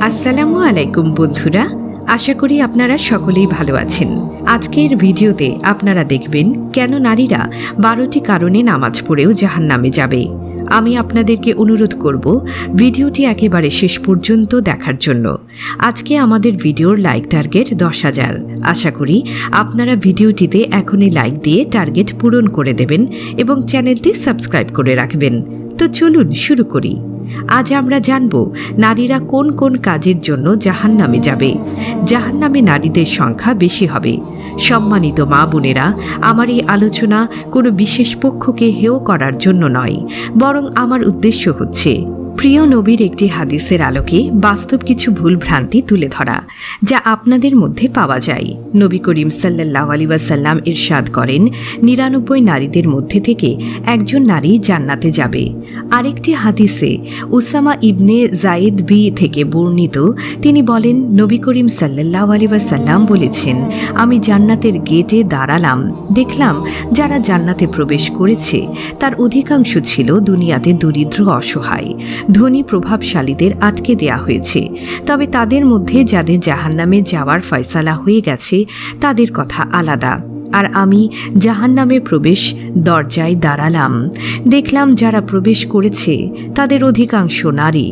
আসসালামু আলাইকুম বন্ধুরা, আশা করি আপনারা সকলেই ভালো আছেন। আজকের ভিডিওতে আপনারা দেখবেন কেন নারীরা 12টি কারণে নামাজ পড়েও জাহান্নামে যাবে। আমি আপনাদেরকে অনুরোধ করব ভিডিওটি একেবারে শেষ পর্যন্ত দেখার জন্য। আজকে আমাদের ভিডিওর লাইক টার্গেট 10,000। আশা করি আপনারা ভিডিওটিতে এখনই লাইক দিয়ে টার্গেট পূরণ করে দেবেন এবং চ্যানেলটি সাবস্ক্রাইব করে রাখবেন। তো চলুন শুরু করি। আজ আমরা জানব নারীরা কোন কোন কাজের জন্য জাহান্নামে যাবে। জাহান্নামে নারীদের সংখ্যা বেশি হবে। সম্মানিত মা বোনেরা, আমার এই আলোচনা কোনো বিশেষ পক্ষকে হেয় করার জন্য নয়, বরং আমার উদ্দেশ্য হচ্ছে প্রিয় নবীর একটি হাদিসের আলোকে বাস্তব কিছু ভুল ভ্রান্তি তুলে ধরা, যা আপনাদের মধ্যে পাওয়া যায়। নবী করিম সাল্লাল্লাহু আলাইহি ওয়াসাল্লাম ইরশাদ করেন, 99 নারীদের মধ্যে থেকে একজন নারী জান্নাতে যাবে। আরেকটি হাদিসে উসামা ইবনে জায়েদ থেকে বর্ণিত, তিনি বলেন, নবী করিম সাল্লাল্লাহু আলাইহি ওয়াসাল্লাম বলেছেন, আমি জান্নাতের গেটে দাঁড়ালাম, দেখলাম যারা জান্নাতে প্রবেশ করেছে তার অধিকাংশ ছিল দুনিয়াতে দরিদ্র অসহায়। ধনী প্রভাবশালীদের আটকে দেয়া হয়েছে, তবে তাদের মধ্যে যাদের জাহান্নামে যাওয়ার ফয়সালা হয়ে গেছে তাদের কথা আলাদা। আর আমি জাহান্নামে প্রবেশ দরজায় দাঁড়ালাম, দেখলাম যারা প্রবেশ করেছে তাদের অধিকাংশ নারী।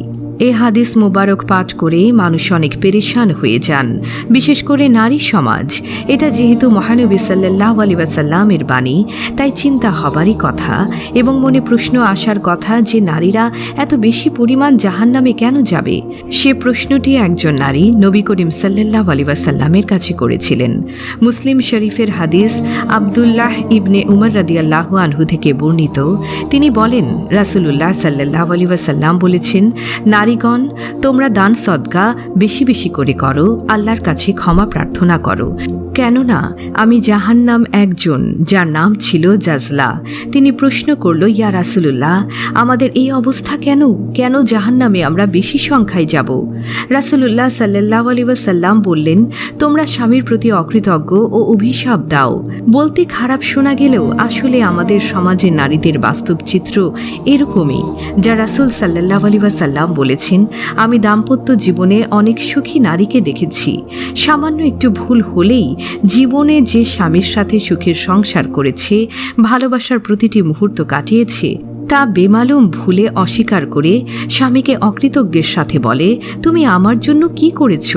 এ হাদিস মুবারক পাঠ করে মানুষ অনেক পেরেশান হয়ে যান, বিশেষ করে নারী সমাজ। এটা যেহেতু মহানবী সাল্লাল্লাহু আলাইহি ওয়াসাল্লামের বাণী, তাই চিন্তা হবারই কথা এবং মনে প্রশ্ন আসার কথা যে নারীরা এত বেশি পরিমাণ জাহান্নামে কেন যাবে। সে প্রশ্নটি একজন নারী নবী করিম সাল্লাল্লাহু আলাইহি ওয়াসাল্লামের কাছে করেছিলেন। মুসলিম শরীফের হাদিস আব্দুল্লাহ ইবনে উমর রাদিয়াল্লাহু আনহু থেকে বর্ণিত, তিনি বলেন, রাসূলুল্লাহ সাল্লাল্লাহু আলাইহি ওয়াসাল্লাম বলেছেন, নারীগণ, তোমরা দান সদকা বেশি বেশি করে করো, আল্লাহর কাছে ক্ষমা প্রার্থনা করো, কেননা আমি জাহান্নাম একজন যার নাম ছিল জাজলা। তিনি প্রশ্ন করল, ইয়া রাসূলুল্লাহ, আমাদের এই অবস্থা কেন? কেন জাহান্নামে আমরা বেশি সংখ্যায় যাব? রাসূলুল্লাহ সাল্লাল্লাহু আলাইহি ওয়াসাল্লাম বললেন, তোমরা স্বামীর প্রতি অকৃতজ্ঞ ও অভিশাপ দাও। বলতে খারাপ শোনা গেলেও আসলে আমাদের সমাজের নারীদের বাস্তব চিত্র এরকমই, যা রাসূল সাল্লাল্লাহু আলাইহি ওয়াসাল্লাম বলেছেন, আমি দাম্পত্য জীবনে অনেক সুখী নারীকে দেখেছি। সামান্য একটু ভুল হলেই জীবনে যে স্বামীর সাথে সুখের সংসার করেছে, ভালোবাসার প্রতিটি মুহূর্ত কাটিয়েছে, তা বেমালুম ভুলে অস্বীকার করে স্বামীকে অকৃতজ্ঞের সাথে বলে, তুমি আমার জন্য কি করেছ?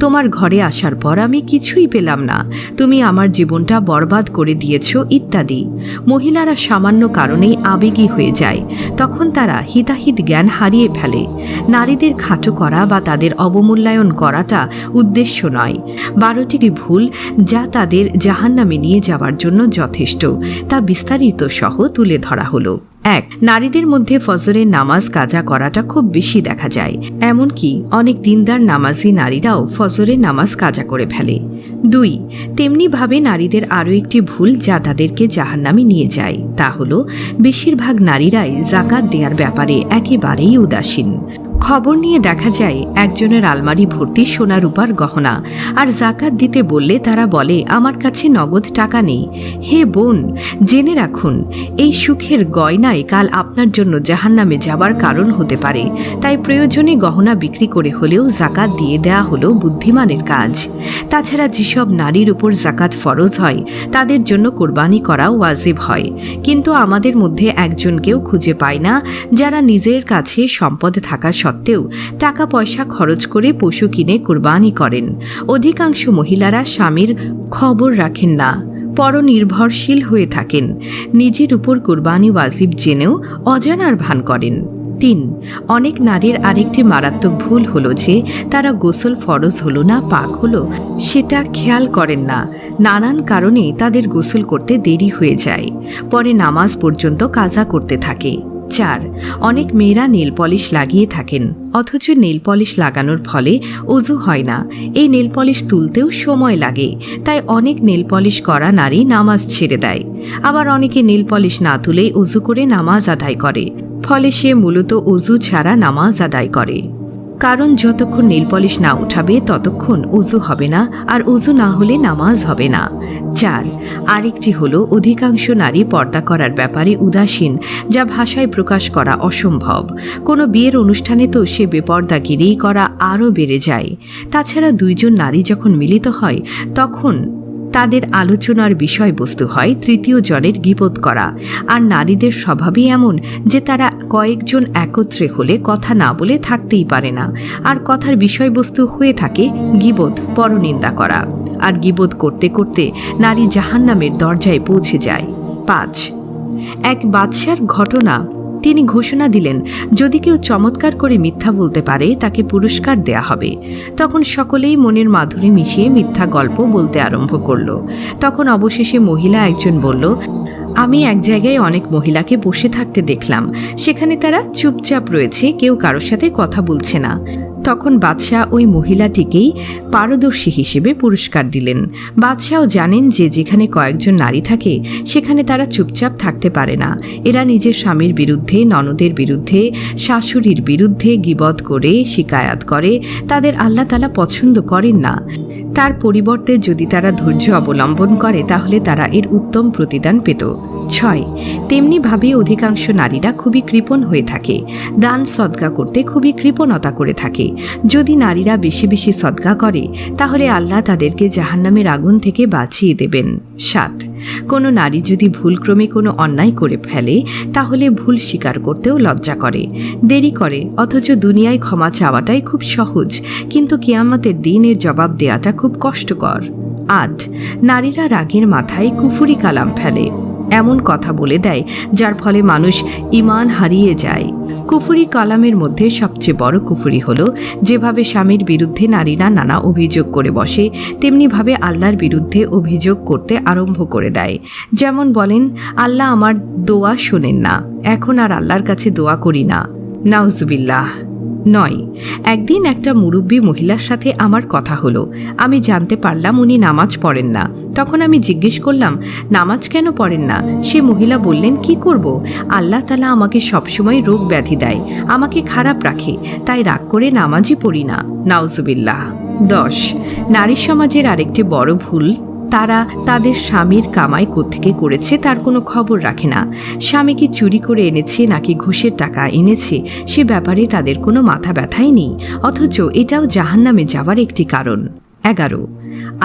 তোমার ঘরে আসার পর আমি কিছুই পেলাম না, তুমি আমার জীবনটা বরবাদ করে দিয়েছ ইত্যাদি। মহিলারা সামান্য কারণেই আবেগী হয়ে যায়, তখন তারা হিতাহিত জ্ঞান হারিয়ে ফেলে। নারীদের খাটো করা বা তাদের অবমূল্যায়ন করাটা উদ্দেশ্য নয়। 12টি ভুল যা তাদের জাহান্নামে নিয়ে যাওয়ার জন্য যথেষ্ট, তা বিস্তারিত সহ তুলে ধরা হলো। 1. নারীদের মধ্যে ফজরের নামাজ কাজা করাটা খুব বেশি দেখা যায়। এমনকি অনেক দিনদার নামাজি নারীরাও ফজরের নামাজ কাজা করে ফেলে। 2. তেমনিভাবে নারীদের আরও একটি ভুল যা তাদেরকে জাহান্নামে নিয়ে যায়, তা হলো বেশিরভাগ নারীরাই যাকাত দেওয়ার ব্যাপারে একেবারেই উদাসীন। খবর নিয়ে দেখা যায় একজনের আলমারি ভর্তি সোনা রূপার গহনা, আর যাকাত দিতে বললে তারা বলে, আমার কাছে নগদ টাকা নেই। হে বোন, জেনে রাখুন, এই সুখের গয়নাই কাল আপনার জন্য জাহান্নামে যাবার কারণ হতে পারে। তাই প্রয়োজনে গহনা বিক্রি করে হলেও যাকাত দিয়ে দেয়া হলো বুদ্ধিমানের কাজ। তাছাড়া যেসব নারীর উপর যাকাত ফরজ হয় তাদের জন্য কোরবানি করা ওয়াজিব হয়, কিন্তু আমাদের মধ্যে একজনকেও খুঁজে পায় না যারা নিজের কাছে সম্পদ থাকা সত্ত্বেও টাকা পয়সা খরচ করে পশু কিনে কোরবানি করেন। অধিকাংশ মহিলারা স্বামীর খবর রাখেন না, পরনির্ভরশীল হয়ে থাকেন, নিজের উপর কোরবানি ওয়াজিব জেনেও অজানার ভান করেন। 3. অনেক নারীর আরেকটি মারাত্মক ভুল হলো যে তারা গোসল ফরজ হলো না পাক হলো সেটা খেয়াল করেন না। নানান কারণে তাদের গোসল করতে দেরি হয়ে যায়, পরে নামাজ পর্যন্ত কাজা করতে থাকে। 4. অনেক মেয়েরা নেল পলিশ লাগিয়ে থাকেন, অথচ নেল পলিশ লাগানোর ফলে ওযু হয় না। এই নেল পলিশ তুলতেও সময় লাগে, তাই অনেক নেল পলিশ করা নারী নামাজ ছেড়ে দেয়। আবার অনেকে নেল পলিশ না তুলেই ওযু করে নামাজ আদায় করে, ফলে সে মূলত ওযু ছাড়া নামাজ আদায় করে। কারণ যতক্ষণ নেল পলিশ না উঠাবে ততক্ষণ উজু হবে না, আর উজু না হলে নামাজ হবে না। 4, আরেকটি হলো অধিকাংশ নারী পর্দা করার ব্যাপারে উদাসীন, যা ভাষায় প্রকাশ করা অসম্ভব। কোনো বিয়ের অনুষ্ঠানে তো সে বেপর্দাগিরি করা আরও বেড়ে যায়। তাছাড়া 2 জন নারী যখন মিলিত হয় তখন তাদের আলোচনার বিষয়বস্তু হয় 3য় জনের গীবত করা। আর নারীদের স্বভাবই এমন যে তারা কয়েকজন একত্রে হলে কথা না বলে থাকতেই পারে না, আর কথার বিষয়বস্তু হয়ে থাকে গীবত, পরনিন্দা করা। আর গীবত করতে করতে নারী জাহান্নামের দরজায় পৌঁছে যায়। 5, এক বাদশার ঘটনা। তিনি ঘোষণা দিলেন, যদি কেউ চমৎকার করে মিথ্যা বলতে পারে তাকে পুরস্কার দেয়া হবে। তখন সকলেই মনের মাধুরী মিশিয়ে মিথ্যা গল্প বলতে আরম্ভ করল। তখন অবশেষে মহিলা একজন বলল, আমি এক জায়গায় অনেক মহিলাকে বসে থাকতে দেখলাম, সেখানে তারা চুপচাপ রয়েছে, কেউ কারোর সাথে কথা বলছে না। তখন বাদশাহ ওই মহিলাটিকেই পারদর্শী হিসেবে পুরস্কার দিলেন। বাদশাহও জানেন যে যেখানে কয়েকজন নারী থাকে সেখানে তারা চুপচাপ থাকতে পারে না। এরা নিজের স্বামীর বিরুদ্ধে, ননদের বিরুদ্ধে, শাশুড়ির বিরুদ্ধে গীবত করে, শিকায়াত করে। তাদের আল্লাহ তাআলা পছন্দ করেন না। তার পরিবর্তে যদি তারা ধৈর্য অবলম্বন করে তাহলে তারা এর উত্তম প্রতিদান পেত। 6, তেমনিভাবে অধিকাংশ নারীরা খুবই কৃপণ হয়ে থাকে, দান সদকা করতে খুবই কৃপণতা করে থাকে। যদি নারীরা বেশি বেশি সদকা করে তাহলে আল্লাহ তাদেরকে জাহান্নামের আগুন থেকে বাঁচিয়ে দেবেন। 7, কোনো নারী যদি ভুলক্রমে কোনো অন্যায় করে ফেলে তাহলে ভুল স্বীকার করতেও লজ্জা করে, দেরি করে, অথচ দুনিয়ায় ক্ষমা চাওয়াটাই খুব সহজ, কিন্তু কিয়ামতের দিন এর জবাব দেওয়াটা খুব কষ্টকর। 8, নারীরা রাগের মাথায় কুফরি কালাম ফেলে, এমন কথা বলে দেয় যার ফলে মানুষ ঈমান হারিয়ে যায়। কুফরি কালামের মধ্যে সবচেয়ে বড় কুফরি হলো যেভাবে স্বামীর বিরুদ্ধে নারীরা নানা অভিযোগ করে বসে, তেমনিভাবে আল্লাহর বিরুদ্ধে অভিযোগ করতে আরম্ভ করে দেয়। যেমন বলেন, আল্লাহ আমার দোয়া শোনেন না, এখন আর আল্লাহর কাছে দোয়া করি না। নাউজুবিল্লাহ। 9, একদিন একটা মুরব্বী মহিলার সাথে আমার কথা হলো। আমি জানতে পারলাম উনি নামাজ পড়েন না। তখন আমি জিজ্ঞেস করলাম, নামাজ কেন পড়েন না? সে মহিলা বললেন, কি করব, আল্লাহ তাআলা আমাকে সবসময় রোগ ব্যাধি দেয়, আমাকে খারাপ রাখে, তাই রাগ করে নামাজই পড়ি না। নাউজুবিল্লাহ। 10, নারী সমাজের আরেকটি বড় ভুল, তারা তাদের স্বামীর কামাই কোত্থেকে করেছে তার কোনো খবর রাখে না। স্বামী কি চুরি করে এনেছে নাকি ঘুষের টাকা এনেছে সে ব্যাপারে তাদের কোনো মাথা ব্যথাই নেই, অথচ এটাও জাহান্নামে যাওয়ার একটি কারণ। 11,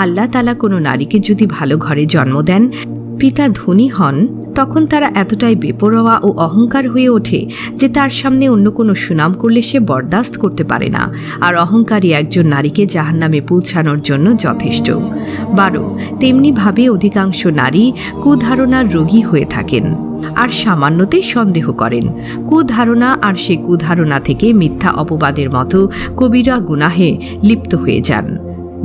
আল্লাহ তাআলা কোনো নারীকে যদি ভালো ঘরে জন্ম দেন, পিতা ধনী হন, তখন তারা এতটাই বেপরোয়া ও অহংকার হয়ে ওঠে যে তার সামনে অন্য কোনো সুনাম করলে সে বরদাস্ত করতে পারে না, আর অহংকারী একজন নারীকে জাহান্নামে পৌঁছানোর জন্য যথেষ্ট। 12, তেমনিভাবে অধিকাংশ নারী কুধারণার রোগী হয়ে থাকেন আর সামান্যতেই সন্দেহ করেন। কুধারণা আর সে কুধারণা থেকে মিথ্যা অপবাদের মতো কবিরা গুনাহে লিপ্ত হয়ে যান,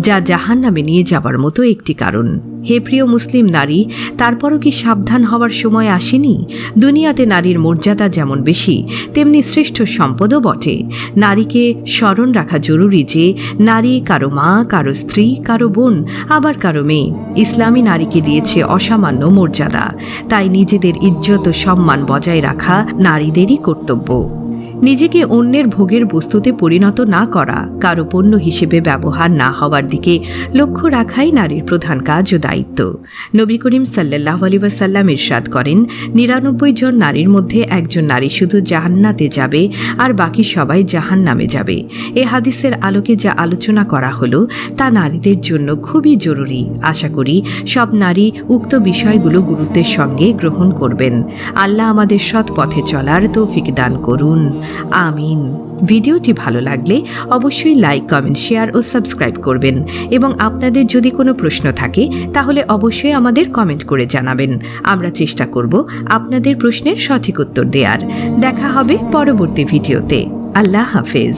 যা জাহান্নামে নিয়ে যাবার মতো একটি কারণ। হে প্রিয় মুসলিম নারী, তারপরও কি সাবধান হওয়ার সময় আসেনি? দুনিয়াতে নারীর মর্যাদা যেমন বেশি, তেমনি শ্রেষ্ঠ সম্পদও বটে। নারীকে স্মরণ রাখা জরুরি যে নারী কারো মা, কারো স্ত্রী, কারো বোন, আবার কারো মেয়ে। ইসলামী নারীকে দিয়েছে অসামান্য মর্যাদা, তাই নিজেদের ইজ্জত ও সম্মান বজায় রাখা নারীদেরই কর্তব্য। নিজেকে অন্যের ভোগের বস্তুতে পরিণত না করা, কারো পণ্য হিসেবে ব্যবহার না হওয়ার দিকে লক্ষ্য রাখাই নারীর প্রধান কাজ ও দায়িত্ব। নবী করিম সাল্লাল্লাহু আলাইহি ওয়াসাল্লাম ইরশাদ করেন, 99 জন নারীর মধ্যে একজন নারী শুধু জান্নাতে যাবে আর বাকি সবাই জাহান্নামে যাবে। এ হাদিসের আলোকে যা আলোচনা করা হলো তা নারীদের জন্য খুবই জরুরি। আশা করি সব নারী উক্ত বিষয়গুলো গুরুত্বের সঙ্গে গ্রহণ করবেন। আল্লাহ আমাদের সৎ পথে চলার তৌফিক দান করুন। আমিন। ভিডিওটি ভালো লাগলে অবশ্যই লাইক, কমেন্ট, শেয়ার ও সাবস্ক্রাইব করবেন, এবং আপনাদের যদি কোনো প্রশ্ন থাকে তাহলে অবশ্যই আমাদের কমেন্ট করে জানাবেন। আমরা চেষ্টা করব আপনাদের প্রশ্নের সঠিক উত্তর দেওয়ার। দেখা হবে পরবর্তী ভিডিওতে। আল্লাহ হাফেজ।